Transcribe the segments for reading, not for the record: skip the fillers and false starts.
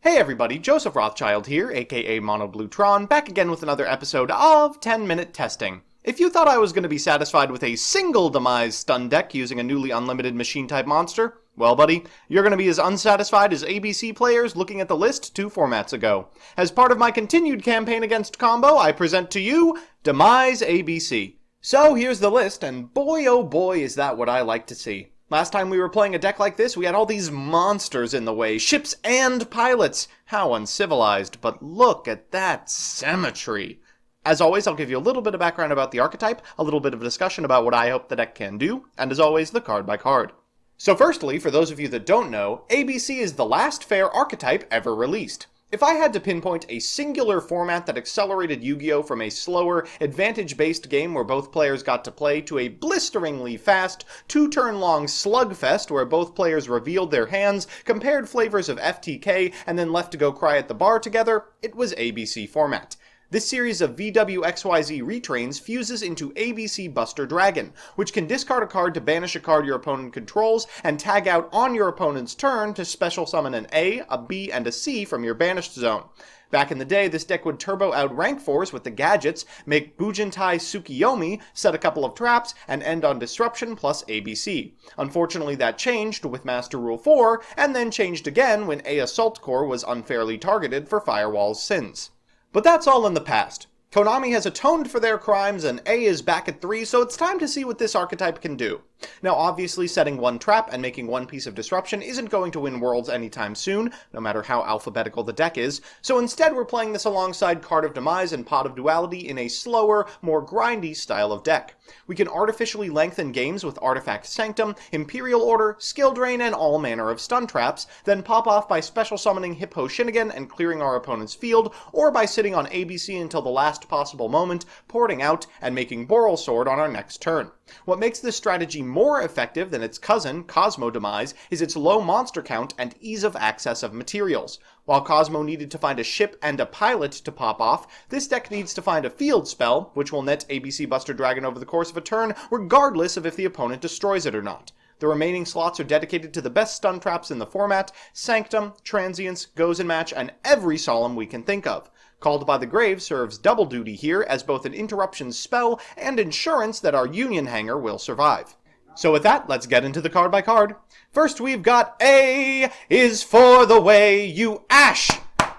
Hey everybody, Joseph Rothschild here, aka MonoBlueTron, back again with another episode of 10-Minute Testing. If you thought I was going to be satisfied with a single Demise stun deck using a newly unlimited machine-type monster, well buddy, you're going to be as unsatisfied as ABC players looking at the list 2 formats ago. As part of my continued campaign against combo, I present to you Demise ABC. So here's the list, and boy oh boy is that what I like to see. Last time we were playing a deck like this, we had all these monsters in the way, ships and pilots. How uncivilized, but look at that symmetry. As always, I'll give you a little bit of background about the archetype, a little bit of a discussion about what I hope the deck can do, and as always, the card by card. So firstly, for those of you that don't know, ABC is the last fair archetype ever released. If I had to pinpoint a singular format that accelerated Yu-Gi-Oh! From a slower, advantage-based game where both players got to play to a blisteringly fast, 2-turn-long slugfest where both players revealed their hands, compared flavors of FTK, and then left to go cry at the bar together, it was ABC format. This series of VWXYZ retrains fuses into ABC Buster Dragon, which can discard a card to banish a card your opponent controls, and tag out on your opponent's turn to special summon an A, a B, and a C from your banished zone. Back in the day, this deck would turbo out rank 4s with the gadgets, make Bujintai Tsukiyomi, set a couple of traps, and end on Disruption plus ABC. Unfortunately, that changed with Master Rule 4, and then changed again when A Assault Core was unfairly targeted for Firewall's sins. But that's all in the past. Konami has atoned for their crimes and A is back at 3, so it's time to see what this archetype can do. Now obviously setting one trap and making one piece of disruption isn't going to win Worlds anytime soon, no matter how alphabetical the deck is, so instead we're playing this alongside Card of Demise and Pot of Duality in a slower, more grindy style of deck. We can artificially lengthen games with Artifact Sanctum, Imperial Order, Skill Drain, and all manner of stun traps, then pop off by special summoning Hippo Shinnigan and clearing our opponent's field, or by sitting on ABC until the last possible moment, porting out, and making Boral Sword on our next turn. What makes this strategy more effective than its cousin, Cosmo Demise, is its low monster count and ease of access of materials. While Cosmo needed to find a ship and a pilot to pop off, this deck needs to find a field spell, which will net ABC Buster Dragon over the course of a turn, regardless of if the opponent destroys it or not. The remaining slots are dedicated to the best stun traps in the format, Sanctum, Transience, Goes and Match, and every Solemn we can think of. Called by the Grave serves double duty here as both an interruption spell and insurance that our Union Hanger will survive. So with that, let's get into the card by card. First we've got A is for the way you ash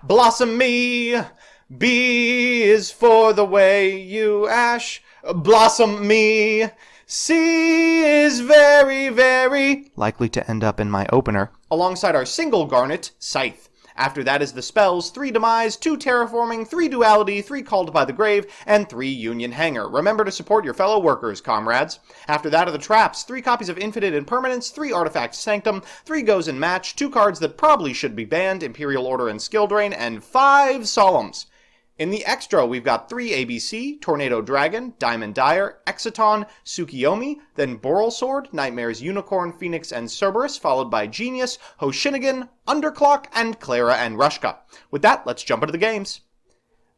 blossom me. B is for the way you ash blossom me. C is very, very likely to end up in my opener, alongside our single Garnet, Scythe. After that is the spells, 3 Demise, 2 Terraforming, 3 Duality, 3 Called by the Grave, and 3 Union Hanger. Remember to support your fellow workers, comrades. After that are the traps, 3 copies of Infinite Impermanence, 3 Artifact Sanctum, 3 Goes and Match, 2 cards that probably should be banned, Imperial Order and Skill Drain, and 5 Solemns. In the extra, we've got 3 ABC, Tornado Dragon, Diamond Dire, Exiton, Tsukiyomi, then Boral Sword, Nightmares Unicorn, Phoenix, and Cerberus, followed by Genius, Hoshinigan, Underclock, and Clara and Rushka. With that, let's jump into the games.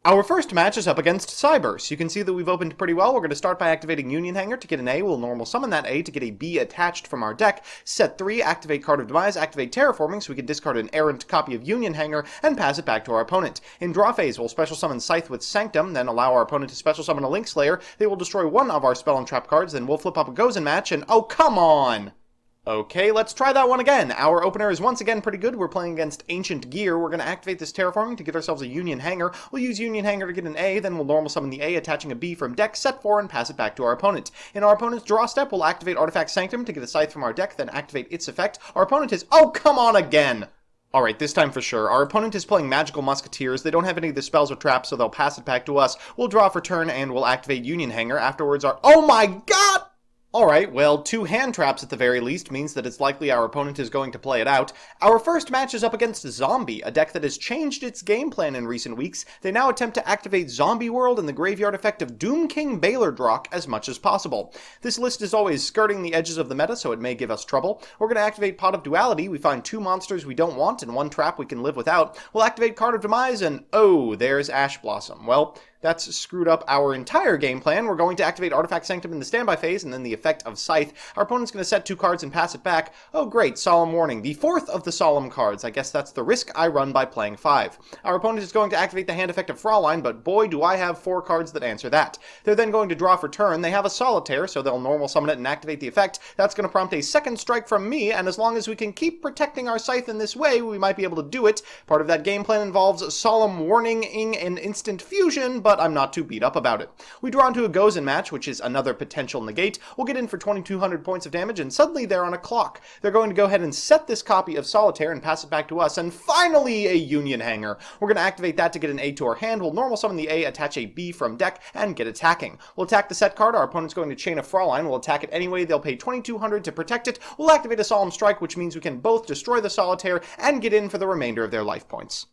Our first match is up against Cyberse. You can see that we've opened pretty well. We're going to start by activating Union Hanger to get an A. We'll normal summon that A to get a B attached from our deck. Set 3, activate Card of Demise, activate Terraforming so we can discard an errant copy of Union Hanger and pass it back to our opponent. In draw phase, we'll special summon Scythe with Sanctum, then allow our opponent to special summon a Link Slayer. They will destroy one of our spell and trap cards, then we'll flip up a Goes and Match, and oh, come on! Okay, let's try that one again. Our opener is once again pretty good. We're playing against Ancient Gear. We're going to activate this Terraforming to get ourselves a Union Hanger. We'll use Union Hanger to get an A, then we'll normal summon the A, attaching a B from deck, set 4, and pass it back to our opponent. In our opponent's draw step, we'll activate Artifact Sanctum to get a Scythe from our deck, then activate its effect. Our opponent is... oh, come on again! Alright, this time for sure. Our opponent is playing Magical Musketeers. They don't have any of the spells or traps, so they'll pass it back to us. We'll draw for turn, and we'll activate Union Hanger. Afterwards, our... oh my god! Alright, well, 2 hand traps at the very least means that it's likely our opponent is going to play it out. Our first match is up against Zombie, a deck that has changed its game plan in recent weeks. They now attempt to activate Zombie World and the graveyard effect of Doom King Baylordrock as much as possible. This list is always skirting the edges of the meta, so it may give us trouble. We're going to activate Pot of Duality. We find 2 monsters we don't want and 1 trap we can live without. We'll activate Card of Demise and oh, there's Ash Blossom. Well, That's screwed up our entire game plan. We're going to activate Artifact Sanctum in the standby phase, and then the effect of Scythe. Our opponent's going to set 2 cards and pass it back. Oh great, Solemn Warning. The 4th of the Solemn cards. I guess that's the risk I run by playing 5. Our opponent is going to activate the hand effect of Fraulein, but boy do I have 4 cards that answer that. They're then going to draw for turn. They have a Solitaire, so they'll normal summon it and activate the effect. That's going to prompt a second strike from me, and as long as we can keep protecting our Scythe in this way, we might be able to do it. Part of that game plan involves Solemn Warning-ing an instant fusion, but I'm not too beat up about it. We draw into a Gozen match, which is another potential negate. We'll get in for 2200 points of damage, and suddenly they're on a clock. They're going to go ahead and set this copy of Solitaire and pass it back to us, and finally a Union Hanger. We're going to activate that to get an A to our hand. We'll normal summon the A, attach a B from deck, and get attacking. We'll attack the set card. Our opponent's going to chain a Fraulein. We'll attack it anyway. They'll pay 2200 to protect it. We'll activate a Solemn Strike, which means we can both destroy the Solitaire and get in for the remainder of their life points.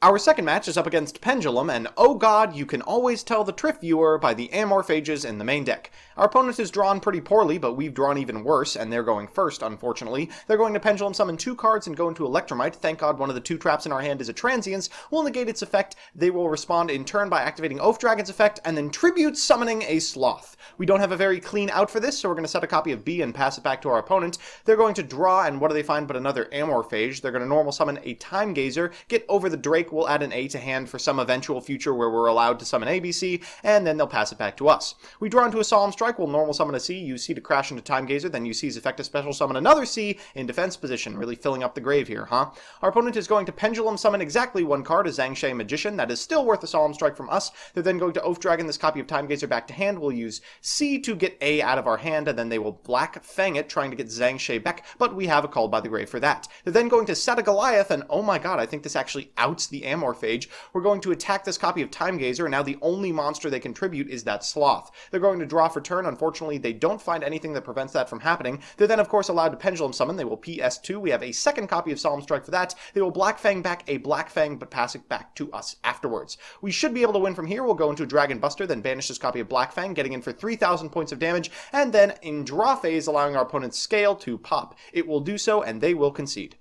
Our second match is up against Pendulum, and oh god, you can always tell the Triff viewer by the Amorphages in the main deck. Our opponent has drawn pretty poorly, but we've drawn even worse, and they're going first, unfortunately. They're going to Pendulum summon 2 cards and go into Electromite. Thank god one of the 2 traps in our hand is a Transience. We'll negate its effect. They will respond in turn by activating Oath Dragon's effect, and then Tribute summoning a Sloth. We don't have a very clean out for this, so we're going to set a copy of B and pass it back to our opponent. They're going to draw, and what do they find but another Amorphage? They're going to normal summon a Time Gazer, get over the Drake, we'll add an A to hand for some eventual future where we're allowed to summon ABC, and then they'll pass it back to us. We draw into a Solemn Strike, we'll normal summon a C, use C to crash into Time Gazer, then use C's effect to special summon another C in defense position, really filling up the grave here, huh? Our opponent is going to Pendulum summon exactly 1 card, a Zhangshei Magician. That is still worth a Solemn Strike from us. They're then going to Oath Dragon this copy of Time Gazer back to hand. We'll use C to get A out of our hand, and then they will Black Fang it, trying to get Zhangshei back, but we have a Called by the Grave for that. They're then going to set a Goliath, and oh my god, I think this actually outs the Amorphage. We're going to attack this copy of Time Gazer, and now the only monster they contribute is that Sloth. They're going to draw for turn. Unfortunately, they don't find anything that prevents that from happening. They're then, of course, allowed to Pendulum summon. They will PS2. We have a second copy of Solemn Strike for that. They will Black Fang back a Black Fang, but pass it back to us afterwards. We should be able to win from here. We'll go into Dragon Buster, then banish this copy of Black Fang, getting in for 3000 points of damage, and then in draw phase, allowing our opponent's Scale to pop. It will do so, and they will concede.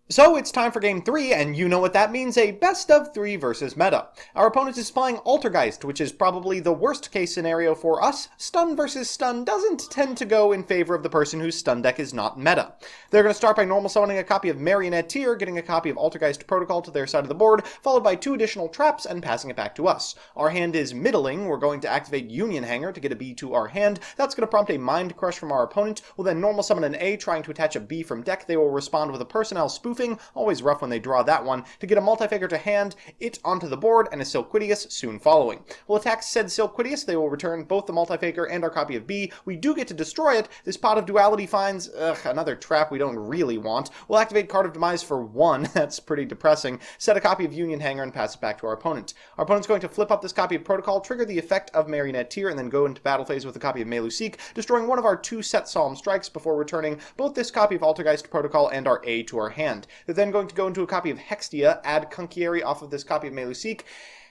So it's time for game 3, and you know what that means, a best of 3 versus meta. Our opponent is playing Altergeist, which is probably the worst case scenario for us. Stun versus stun doesn't tend to go in favor of the person whose stun deck is not meta. They're going to start by normal summoning a copy of Marionetteer, getting a copy of Altergeist Protocol to their side of the board, followed by 2 additional traps and passing it back to us. Our hand is middling. We're going to activate Union Hanger to get a B to our hand. That's going to prompt a Mind Crush from our opponent. We'll then normal summon an A, trying to attach a B from deck. They will respond with a Personnel Spoofing. Always rough when they draw that one, to get a Multifaker to hand, it onto the board, and a Silquidius soon following. We'll attack said Silquidius. They will return both the Multifaker and our copy of B. We do get to destroy it. This Pot of Duality finds, another trap we don't really want. We'll activate Card of Demise for 1. That's pretty depressing. Set a copy of Union Hanger and pass it back to our opponent. Our opponent's going to flip up this copy of Protocol, trigger the effect of Marionetteer, and then go into battle phase with a copy of Melusik, destroying one of our 2 set Solemn Strikes before returning both this copy of Altergeist Protocol and our A to our hand. They're then going to go into a copy of Hextia, add Conchieri off of this copy of Melusik,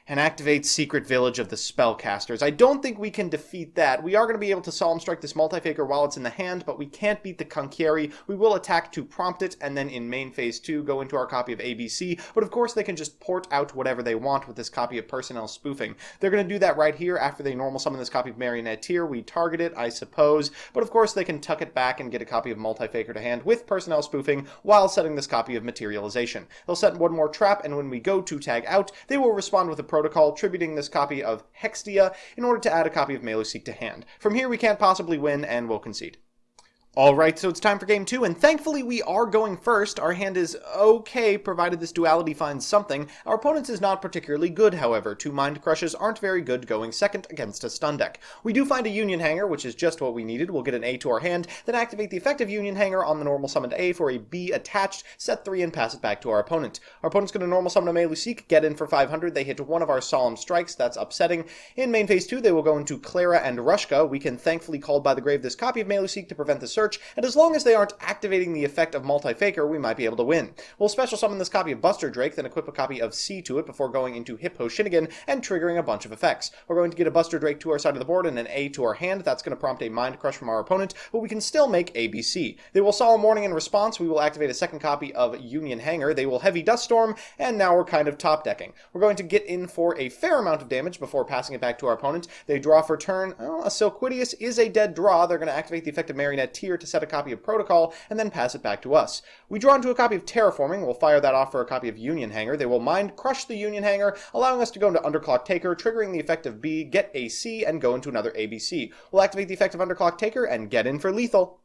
and activate Secret Village of the Spellcasters. I don't think we can defeat that. We are going to be able to Solemn Strike this Multifaker while it's in the hand, but we can't beat the Conchieri. We will attack to prompt it, and then in main phase 2, go into our copy of ABC, but of course they can just port out whatever they want with this copy of Personnel Spoofing. They're going to do that right here after they normal summon this copy of Marionetteer. We target it, I suppose, but of course they can tuck it back and get a copy of Multifaker to hand with Personnel Spoofing while setting this copy of Materialization. They'll set 1 more trap, and when we go to tag out, they will respond with a Protocol, tributing this copy of Hextia in order to add a copy of Melusik to hand. From here we can't possibly win, and we'll concede. Alright, so it's time for game 2, and thankfully we are going first. Our hand is okay, provided this duality finds something. Our opponent's is not particularly good, however. 2 Mind Crushes aren't very good going second against a stun deck. We do find a Union Hanger, which is just what we needed. We'll get an A to our hand, then activate the effective Union Hanger on the normal summoned A for a B attached, set 3 and pass it back to our opponent. Our opponent's going to normal summon a Melusik, get in for 500. They hit 1 of our Solemn Strikes, that's upsetting. In main phase 2, they will go into Clara and Rushka. We can thankfully Called by the Grave this copy of Melusik to prevent the surge. search, and as long as they aren't activating the effect of Multi-Faker, we might be able to win. We'll special summon this copy of Buster Drake, then equip a copy of C to it before going into Hippo Shinnigan and triggering a bunch of effects. We're going to get a Buster Drake to our side of the board and an A to our hand. That's going to prompt a Mind Crush from our opponent, but we can still make ABC. They will Solemn Warning in response. We will activate a second copy of Union Hanger. They will Heavy Dust Storm, and now we're kind of top decking. We're going to get in for a fair amount of damage before passing it back to our opponent. They draw for turn. Oh, a Silquidius is a dead draw. They're going to activate the effect of Marionetteer to set a copy of Protocol, and then pass it back to us. We draw into a copy of Terraforming. We'll fire that off for a copy of Union Hanger. They will Mind Crush the Union Hanger, allowing us to go into Underclock Taker, triggering the effect of B, get a C, and go into another ABC. We'll activate the effect of Underclock Taker and get in for lethal.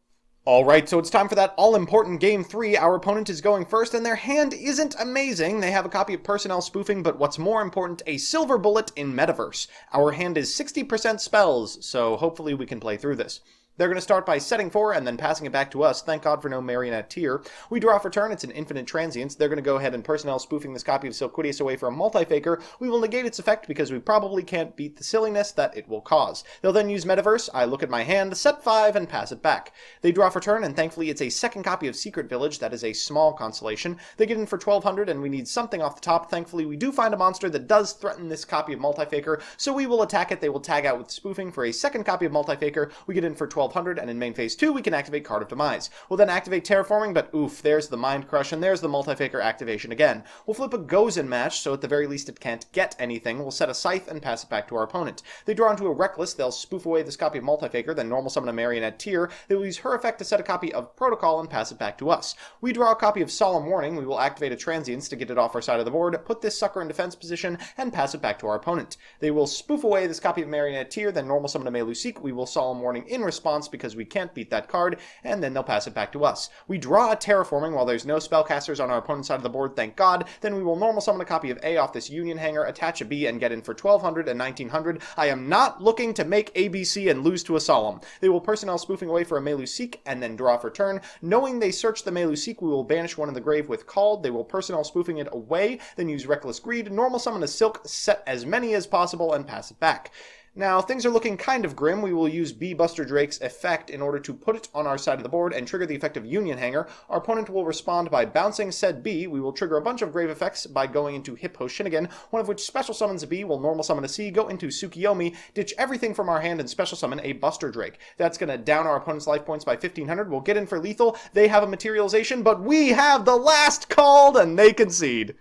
Alright, so it's time for that all-important Game 3. Our opponent is going first, and their hand isn't amazing. They have a copy of Personnel Spoofing, but what's more important, a Silver Bullet in Metaverse. Our hand is 60% spells, so hopefully we can play through this. They're going to start by setting 4 and then passing it back to us. Thank God for no Marionetteer. We draw for turn. It's an Infinite Transience. They're going to go ahead and Personnel Spoofing this copy of Silquidius away for a Multi-Faker. We will negate its effect because we probably can't beat the silliness that it will cause. They'll then use Metaverse. I look at my hand, set 5, and pass it back. They draw for turn, and thankfully it's a second copy of Secret Village. That is a small constellation. They get in for 1200, and we need something off the top. Thankfully, we do find a monster that does threaten this copy of Multi-Faker, so we will attack it. They will tag out with Spoofing for a second copy of Multi-Faker. We get in for 1200, and in main phase 2, we can activate Card of Demise. We'll then activate Terraforming, but oof, there's the Mind Crush, and there's the Multi-Faker activation again. We'll flip a Gozen match, so at the very least it can't get anything. We'll set a Scythe and pass it back to our opponent. They draw into a Reckless. They'll spoof away this copy of Multi-Faker, then normal summon a Marionetteer. They will use her effect to set a copy of Protocol and pass it back to us. We draw a copy of Solemn Warning. We will activate a Transience to get it off our side of the board, put this sucker in defense position, and pass it back to our opponent. They will spoof away this copy of Marionetteer, then normal summon a Meluseek. We will Solemn Warning in response because we can't beat that card, and then they'll pass it back to us. We draw a Terraforming while there's no spellcasters on our opponent's side of the board, thank God. Then we will normal summon a copy of A off this Union Hanger, attach a B, and get in for 1200 and 1900. I am not looking to make ABC and lose to a Solemn. They will Personnel Spoofing away for a Meluseek, and then draw for turn. Knowing they search the Meluseek, we will banish one in the grave with Called. They will Personnel Spoofing it away, then use Reckless Greed, normal summon a Silk, set as many as possible, and pass it back. Now, things are looking kind of grim. We will use B Buster Drake's effect in order to put it on our side of the board and trigger the effect of Union Hanger. Our opponent will respond by bouncing said B. We will trigger a bunch of grave effects by going into Hippo Shinnigan, one of which special summons a B, will normal summon a C, go into Tsukiyomi, ditch everything from our hand, and special summon a Buster Drake. That's going to down our opponent's life points by 1500. We'll get in for lethal. They have a materialization, but we have the last called, and they concede.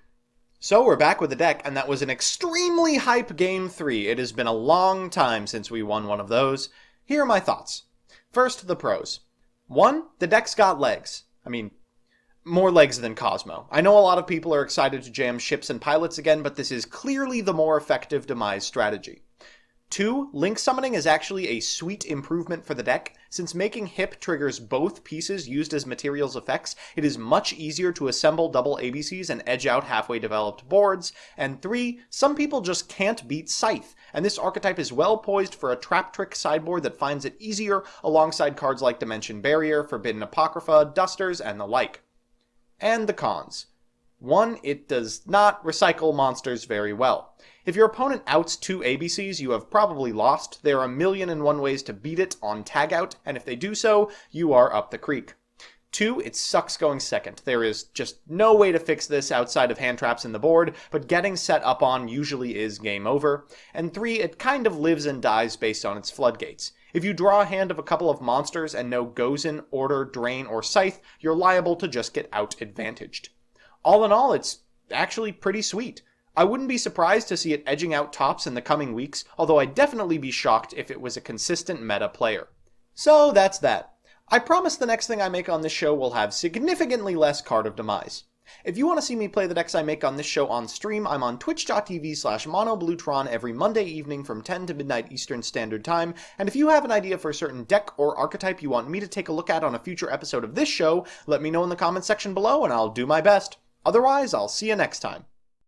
So we're back with the deck, and that was an extremely hype Game 3. It has been a long time since we won one of those. Here are my thoughts. First, the pros. 1, the deck's got legs. I mean, more legs than Cosmo. I know a lot of people are excited to jam ships and pilots again, but this is clearly the more effective Demise strategy. 2, Link Summoning is actually a sweet improvement for the deck. Since making Hip triggers both pieces used as materials effects, it is much easier to assemble double ABCs and edge out halfway developed boards. And 3, some people just can't beat Scythe, and this archetype is well poised for a trap trick sideboard that finds it easier alongside cards like Dimension Barrier, Forbidden Apocrypha, Dusters, and the like. And the cons. 1, it does not recycle monsters very well. If your opponent outs 2 ABCs, you have probably lost. There are 1,000,001 ways to beat it on tagout, and if they do so, you are up the creek. 2, it sucks going second. There is just no way to fix this outside of hand traps in the board, but getting set up on usually is game over. And 3, it kind of lives and dies based on its floodgates. If you draw a hand of a couple of monsters and no Gozen, Order, Drain, or Scythe, you're liable to just get out-advantaged. All in all, it's actually pretty sweet. I wouldn't be surprised to see it edging out tops in the coming weeks, although I'd definitely be shocked if it was a consistent meta player. So that's that. I promise the next thing I make on this show will have significantly less Card of Demise. If you want to see me play the decks I make on this show on stream, I'm on twitch.tv/monobluetron every Monday evening from 10 to midnight Eastern Standard Time, and if you have an idea for a certain deck or archetype you want me to take a look at on a future episode of this show, let me know in the comments section below and I'll do my best. Otherwise, I'll see you next time.